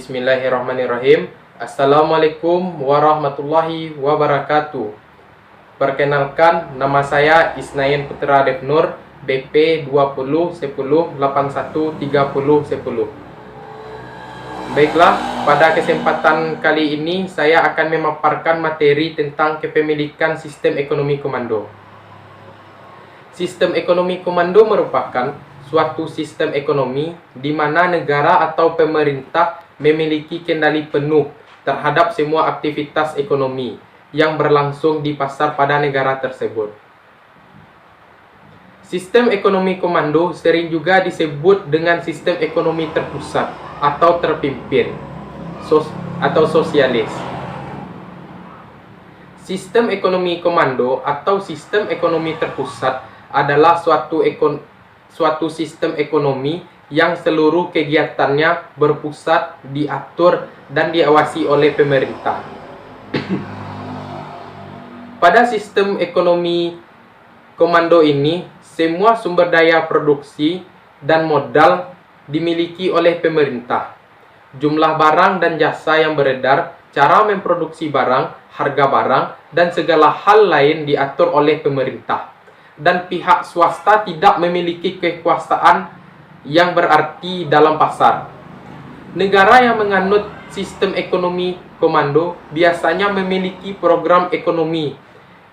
Bismillahirrahmanirrahim. Assalamualaikum warahmatullahi wabarakatuh. Perkenalkan, nama saya Isnain Putra Devnur, BP 20 10 81 30 10. Baiklah, pada kesempatan kali ini saya akan memaparkan materi tentang kepemilikan sistem ekonomi komando. Sistem ekonomi komando merupakan suatu sistem ekonomi di mana negara atau pemerintah memiliki kendali penuh terhadap semua aktivitas ekonomi yang berlangsung di pasar pada negara tersebut. Sistem ekonomi komando sering juga disebut dengan sistem ekonomi terpusat atau terpimpin atau sosialis. Sistem ekonomi komando atau sistem ekonomi terpusat adalah suatu sistem ekonomi yang seluruh kegiatannya berpusat, diatur, dan diawasi oleh pemerintah. Pada sistem ekonomi komando ini, semua sumber daya produksi dan modal dimiliki oleh pemerintah. Jumlah barang dan jasa yang beredar, cara memproduksi barang, harga barang, dan segala hal lain diatur oleh pemerintah. Dan pihak swasta tidak memiliki kekuasaan yang berarti dalam pasar. Negara yang menganut sistem ekonomi komando biasanya memiliki program ekonomi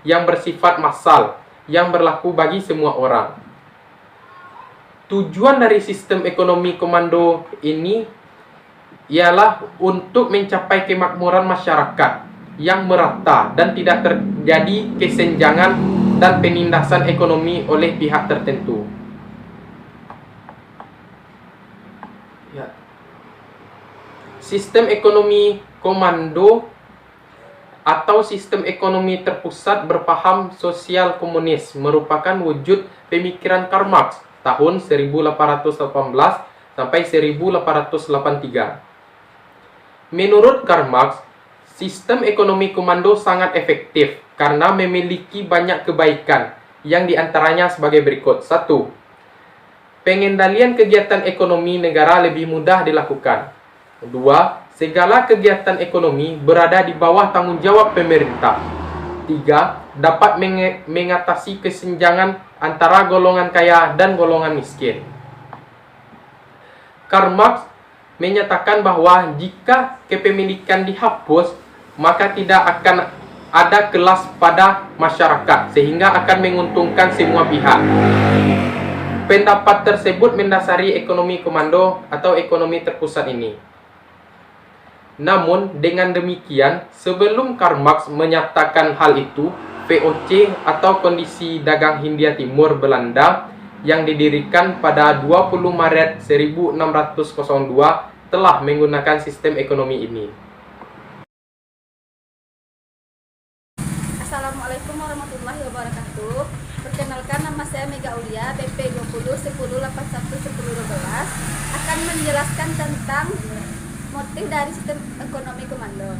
yang bersifat massal, yang berlaku bagi semua orang. Tujuan dari sistem ekonomi komando ini ialah untuk mencapai kemakmuran masyarakat yang merata dan tidak terjadi kesenjangan dan penindasan ekonomi oleh pihak tertentu. Sistem ekonomi komando atau sistem ekonomi terpusat berpaham sosial komunis merupakan wujud pemikiran Karl Marx tahun 1818 sampai 1883. Menurut Karl Marx, sistem ekonomi komando sangat efektif karena memiliki banyak kebaikan yang diantaranya sebagai berikut. 1. Pengendalian kegiatan ekonomi negara lebih mudah dilakukan. 2. Segala kegiatan ekonomi berada di bawah tanggung jawab pemerintah. 3. Dapat mengatasi kesenjangan antara golongan kaya dan golongan miskin. Karl Marx menyatakan bahwa jika kepemilikan dihapus, maka tidak akan ada kelas pada masyarakat, sehingga akan menguntungkan semua pihak. Pendapat tersebut mendasari ekonomi komando atau ekonomi terpusat ini. Namun, dengan demikian, sebelum Karl Marx menyatakan hal itu, VOC atau Kondisi Dagang Hindia Timur Belanda yang didirikan pada 20 Maret 1602 telah menggunakan sistem ekonomi ini. Assalamualaikum warahmatullahi wabarakatuh. Perkenalkan, nama saya Mega Ulia, BP 20 10 81 10 12, akan menjelaskan tentang motif dari sistem ekonomi komando.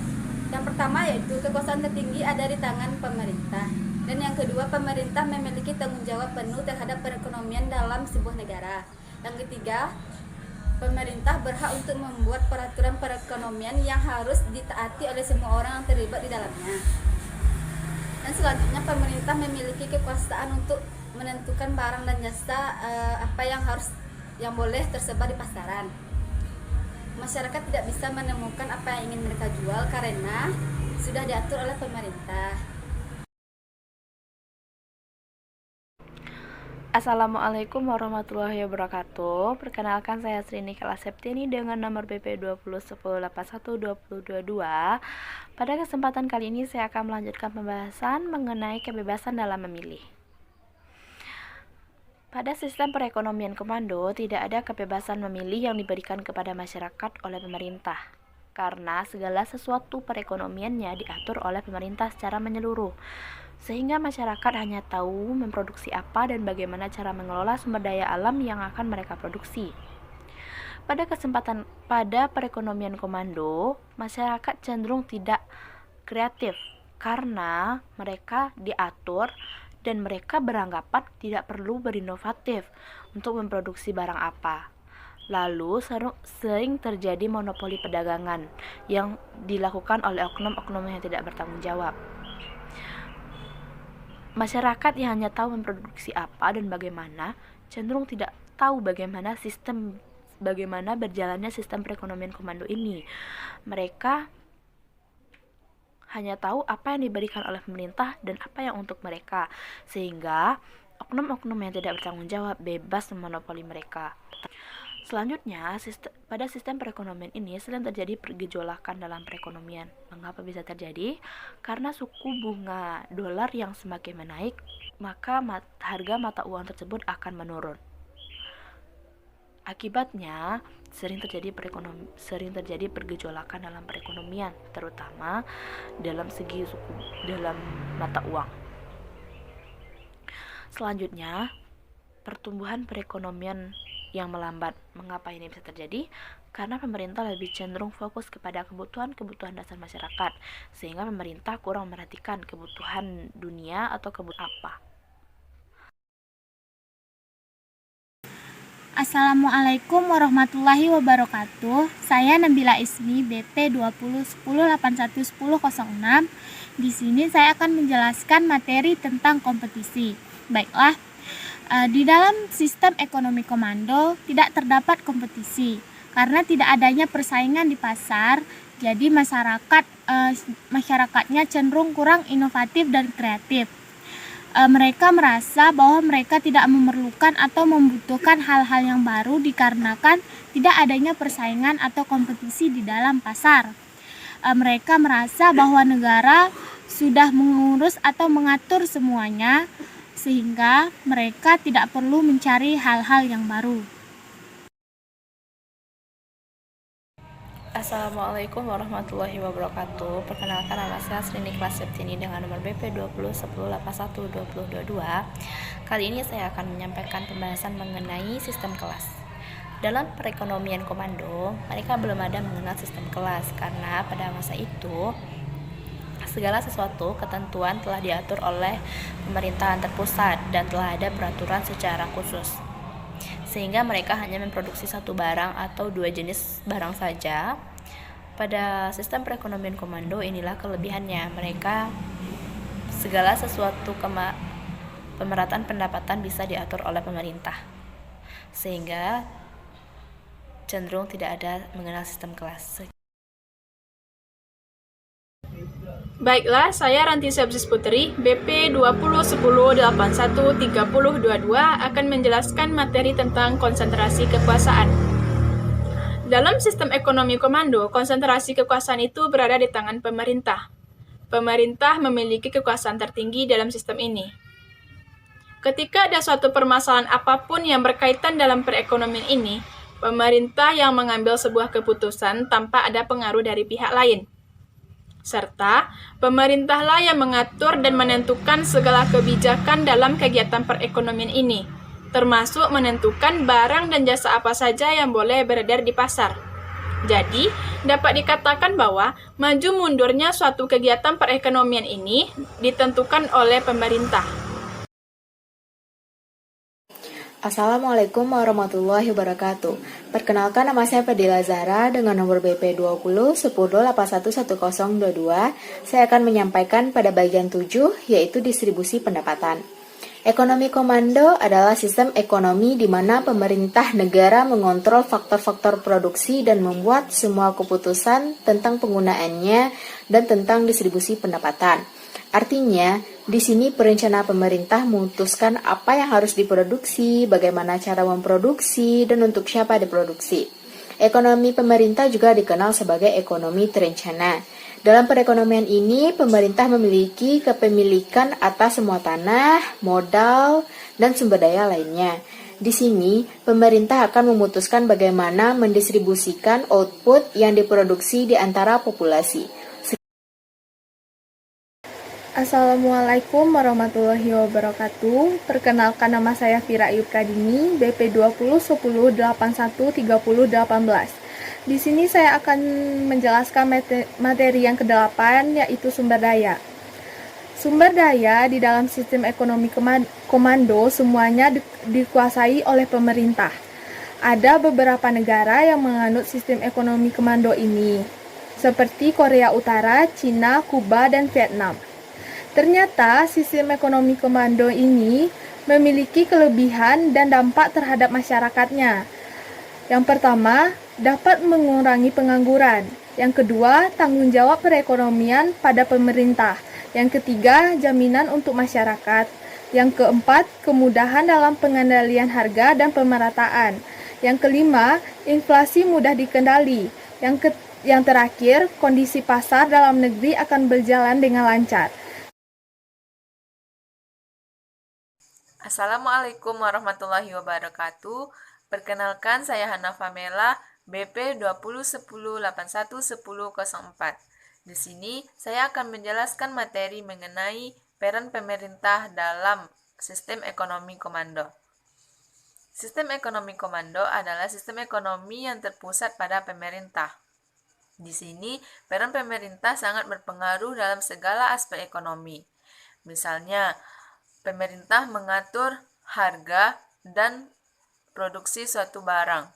Yang pertama yaitu kekuasaan tertinggi ada di tangan pemerintah. Dan yang kedua, pemerintah memiliki tanggung jawab penuh terhadap perekonomian dalam sebuah negara. Yang ketiga, pemerintah berhak untuk membuat peraturan perekonomian yang harus ditaati oleh semua orang yang terlibat di dalamnya. Dan selanjutnya, pemerintah memiliki kekuasaan untuk menentukan barang dan jasa apa yang boleh tersebar di pasaran. Masyarakat tidak bisa menemukan apa yang ingin mereka jual karena sudah diatur oleh pemerintah. Assalamualaikum warahmatullahi wabarakatuh. Perkenalkan, saya Sri Nikela Septiani dengan nomor BP 20 10 81 2022. Pada kesempatan kali ini saya akan melanjutkan pembahasan mengenai kebebasan dalam memilih. Pada sistem perekonomian komando, tidak ada kebebasan memilih yang diberikan kepada masyarakat oleh pemerintah, karena segala sesuatu perekonomiannya diatur oleh pemerintah secara menyeluruh, sehingga masyarakat hanya tahu memproduksi apa dan bagaimana cara mengelola sumber daya alam yang akan mereka produksi. Pada perekonomian komando, masyarakat cenderung tidak kreatif, karena mereka diatur dan mereka beranggapan tidak perlu berinovatif untuk memproduksi barang apa. Lalu sering terjadi monopoli perdagangan yang dilakukan oleh oknum-oknum yang tidak bertanggung jawab. Masyarakat yang hanya tahu memproduksi apa dan bagaimana cenderung tidak tahu bagaimana berjalannya sistem perekonomian komando ini. Mereka hanya tahu apa yang diberikan oleh pemerintah dan apa yang untuk mereka, sehingga oknum-oknum yang tidak bertanggung jawab bebas memonopoli mereka. Selanjutnya, pada sistem perekonomian ini sering terjadi pergejolakan dalam perekonomian. Mengapa bisa terjadi? Karena suku bunga dolar yang semakin menaik, maka harga mata uang tersebut akan menurun. Akibatnya, sering terjadi pergejolakan dalam perekonomian, terutama dalam mata uang. Selanjutnya, pertumbuhan perekonomian yang melambat. Mengapa ini bisa terjadi? Karena pemerintah lebih cenderung fokus kepada kebutuhan dasar masyarakat, sehingga pemerintah kurang memperhatikan kebutuhan dunia atau kebutuhan apa. Assalamualaikum warahmatullahi wabarakatuh. Saya Nabila Ismi, BP 2010811006. Di sini saya akan menjelaskan materi tentang kompetisi. Baiklah, di dalam sistem ekonomi komando tidak terdapat kompetisi karena tidak adanya persaingan di pasar. Jadi masyarakatnya cenderung kurang inovatif dan kreatif. Mereka merasa bahwa mereka tidak memerlukan atau membutuhkan hal-hal yang baru dikarenakan tidak adanya persaingan atau kompetisi di dalam pasar. Mereka merasa bahwa negara sudah mengurus atau mengatur semuanya, sehingga mereka tidak perlu mencari hal-hal yang baru. Assalamualaikum warahmatullahi wabarakatuh. Perkenalkan, nama saya Srini Kelas Septini dengan nomor BP 2010812022. Kali ini saya akan menyampaikan pembahasan mengenai sistem kelas. Dalam perekonomian komando, mereka belum ada mengenal sistem kelas karena pada masa itu segala sesuatu ketentuan telah diatur oleh pemerintahan terpusat dan telah ada peraturan secara khusus, sehingga mereka hanya memproduksi satu barang atau dua jenis barang saja. Pada sistem perekonomian komando inilah kelebihannya, mereka segala sesuatu pemerataan pendapatan bisa diatur oleh pemerintah, sehingga cenderung tidak ada mengenal sistem kelas. Baiklah, saya Ranti Sepsis Putri, BP 2010813022 akan menjelaskan materi tentang konsentrasi kekuasaan. Dalam sistem ekonomi komando, konsentrasi kekuasaan itu berada di tangan pemerintah. Pemerintah memiliki kekuasaan tertinggi dalam sistem ini. Ketika ada suatu permasalahan apapun yang berkaitan dalam perekonomian ini, pemerintah yang mengambil sebuah keputusan tanpa ada pengaruh dari pihak lain. Serta pemerintahlah yang mengatur dan menentukan segala kebijakan dalam kegiatan perekonomian ini, termasuk menentukan barang dan jasa apa saja yang boleh beredar di pasar. Jadi, dapat dikatakan bahwa maju mundurnya suatu kegiatan perekonomian ini ditentukan oleh pemerintah. Assalamualaikum warahmatullahi wabarakatuh. Perkenalkan, nama saya Fadila Zahra dengan nomor BP 2010811022. Saya akan menyampaikan pada bagian 7, yaitu distribusi pendapatan. Ekonomi komando adalah sistem ekonomi di mana pemerintah negara mengontrol faktor-faktor produksi dan membuat semua keputusan tentang penggunaannya dan tentang distribusi pendapatan. Artinya, di sini perencana pemerintah memutuskan apa yang harus diproduksi, bagaimana cara memproduksi, dan untuk siapa diproduksi. Ekonomi pemerintah juga dikenal sebagai ekonomi terencana. Dalam perekonomian ini, pemerintah memiliki kepemilikan atas semua tanah, modal, dan sumber daya lainnya. Di sini, pemerintah akan memutuskan bagaimana mendistribusikan output yang diproduksi di antara populasi. Assalamualaikum warahmatullahi wabarakatuh. Perkenalkan, nama saya Fira Ayub Pradini, BP 2010813018. Di sini saya akan menjelaskan materi yang ke-8, yaitu sumber daya. Sumber daya di dalam sistem ekonomi komando semuanya dikuasai oleh pemerintah. Ada beberapa negara yang menganut sistem ekonomi komando ini, seperti Korea Utara, Cina, Kuba, dan Vietnam. Ternyata sistem ekonomi komando ini memiliki kelebihan dan dampak terhadap masyarakatnya. Yang pertama, dapat mengurangi pengangguran. Yang kedua, tanggung jawab perekonomian pada pemerintah. Yang ketiga, jaminan untuk masyarakat. Yang keempat, kemudahan dalam pengendalian harga dan pemerataan. Yang kelima, inflasi mudah dikendali. Yang terakhir, kondisi pasar dalam negeri akan berjalan dengan lancar. Assalamualaikum warahmatullahi wabarakatuh. Perkenalkan, saya Hana Famela, BP 2010811004. Di sini saya akan menjelaskan materi mengenai peran pemerintah dalam sistem ekonomi komando. Sistem ekonomi komando adalah sistem ekonomi yang terpusat pada pemerintah. Di sini, peran pemerintah sangat berpengaruh dalam segala aspek ekonomi. Misalnya, pemerintah mengatur harga dan produksi suatu barang.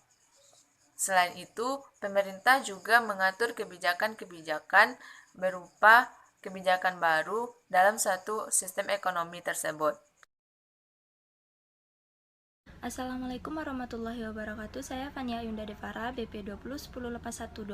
Selain itu, pemerintah juga mengatur kebijakan-kebijakan berupa kebijakan baru dalam suatu sistem ekonomi tersebut. Assalamualaikum warahmatullahi wabarakatuh. Saya Fania Yunda Devara, BP 2010812004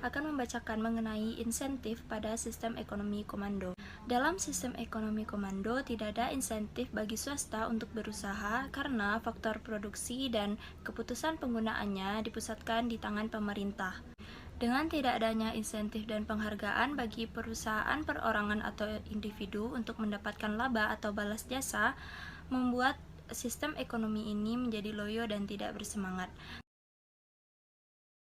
akan membacakan mengenai insentif pada sistem ekonomi komando. Dalam sistem ekonomi komando tidak ada insentif bagi swasta untuk berusaha karena faktor produksi dan keputusan penggunaannya dipusatkan di tangan pemerintah. Dengan tidak adanya insentif dan penghargaan bagi perusahaan perorangan atau individu untuk mendapatkan laba atau balas jasa, membuat sistem ekonomi ini menjadi loyo dan tidak bersemangat.